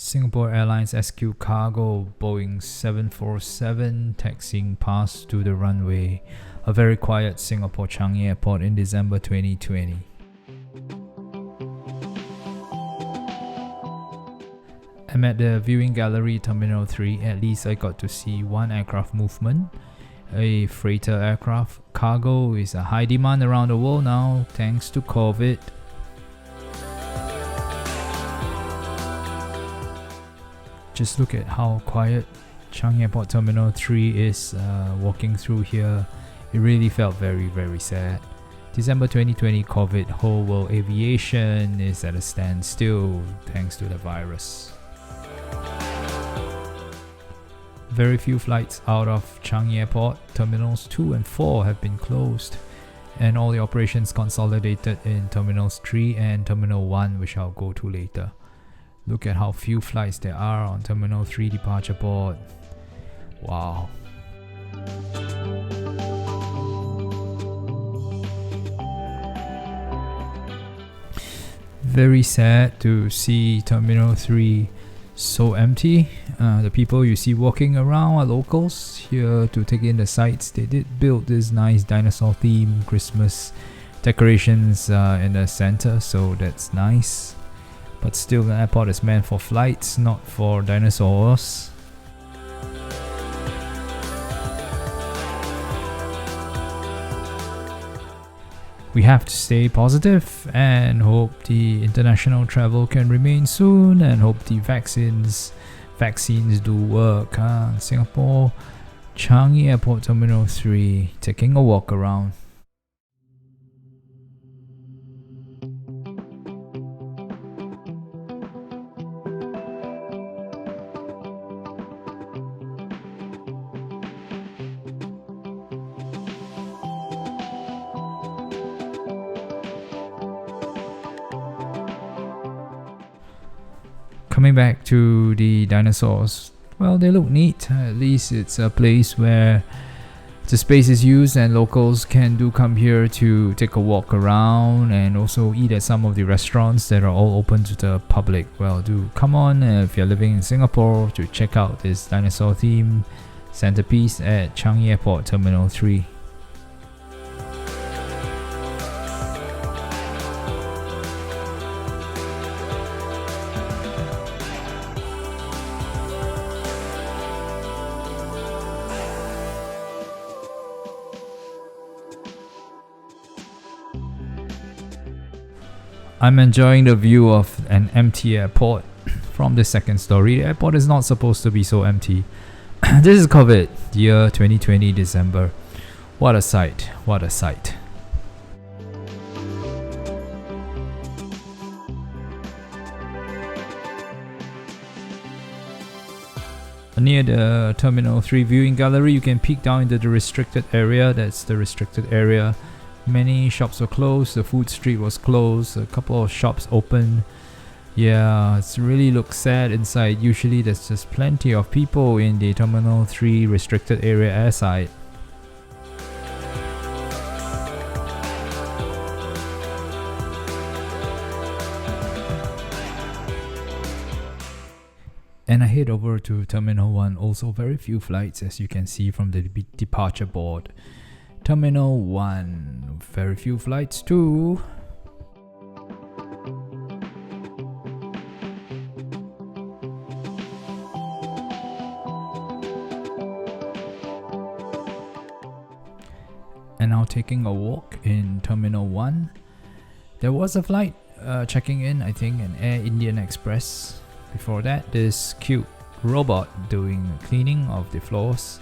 Singapore Airlines SQ Cargo Boeing 747 taxiing past to the runway. A very quiet Singapore Changi Airport in December 2020. I'm at the viewing gallery Terminal 3. At least I got to see one aircraft movement, a freighter aircraft. Cargo is a high demand around the world now thanks to COVID. Just look at how quiet Changi Airport Terminal 3 is. Walking through here, it really felt very, very sad. December 2020 COVID, whole world aviation is at a standstill thanks to the virus. Very few flights out of Changi Airport. Terminals 2 and 4 have been closed, and all the operations consolidated in Terminals 3 and Terminal 1, which I'll go to later. Look at how few flights there are on Terminal 3 departure board. Wow. Very sad to see Terminal 3 so empty. The people you see walking around are locals here to take in the sights. They did build this nice dinosaur theme Christmas decorations in the center, so that's nice. But still, the airport is meant for flights, not for dinosaurs. We have to stay positive and hope the international travel can remain soon, and hope the vaccines do work. Singapore Changi Airport Terminal 3, taking a walk around. Coming back to the dinosaurs, well, they look neat. At least it's a place where the space is used and locals can come here to take a walk around and also eat at some of the restaurants that are all open to the public. Well, do come on if you're living in Singapore to check out this dinosaur theme centerpiece at Changi Airport Terminal 3. I'm enjoying the view of an empty airport from the second story. The airport is not supposed to be so empty. This is COVID, year 2020 December. What a sight, what a sight. Near the Terminal 3 viewing gallery, you can peek down into the restricted area. That's the restricted area. Many shops were closed, the food street was closed, a couple of shops open. Yeah, it really looks sad inside. Usually there's just plenty of people in the Terminal 3 restricted area airside. And I head over to Terminal 1, also very few flights as you can see from the departure board. Terminal 1, very few flights too. And now taking a walk in Terminal 1. There was a flight checking in, I think, an Air Indian Express. Before that, this cute robot doing cleaning of the floors.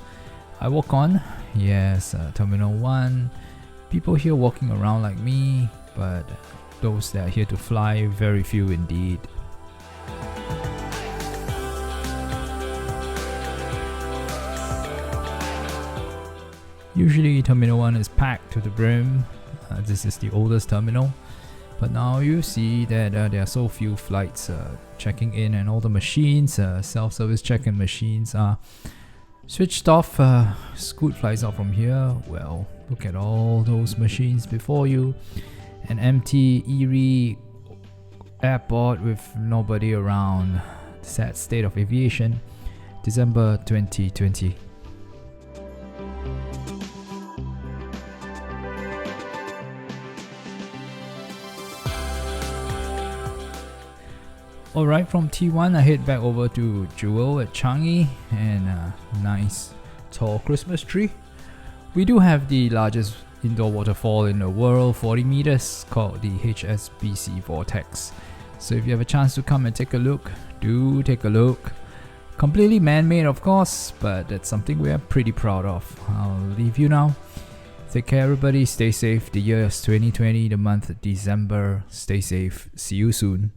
I walk on, yes, Terminal 1. People here walking around like me, but those that are here to fly, very few indeed. Usually Terminal 1 is packed to the brim. This is the oldest terminal. But now you see that there are so few flights checking in, and all the machines, self-service check-in machines are switched off. Scoot flies out from here. Well, look at all those machines before you. An empty, eerie airport with nobody around. the sad state of aviation, December 2020. Alright, from T1 I head back over to Jewel at Changi and a nice tall Christmas tree. We do have the largest indoor waterfall in the world, 40 meters, called the HSBC Vortex. So if you have a chance to come and take a look, do take a look. Completely man-made of course, but that's something we are pretty proud of. I'll leave you now. Take care everybody, stay safe. The year is 2020, the month of December. Stay safe, see you soon.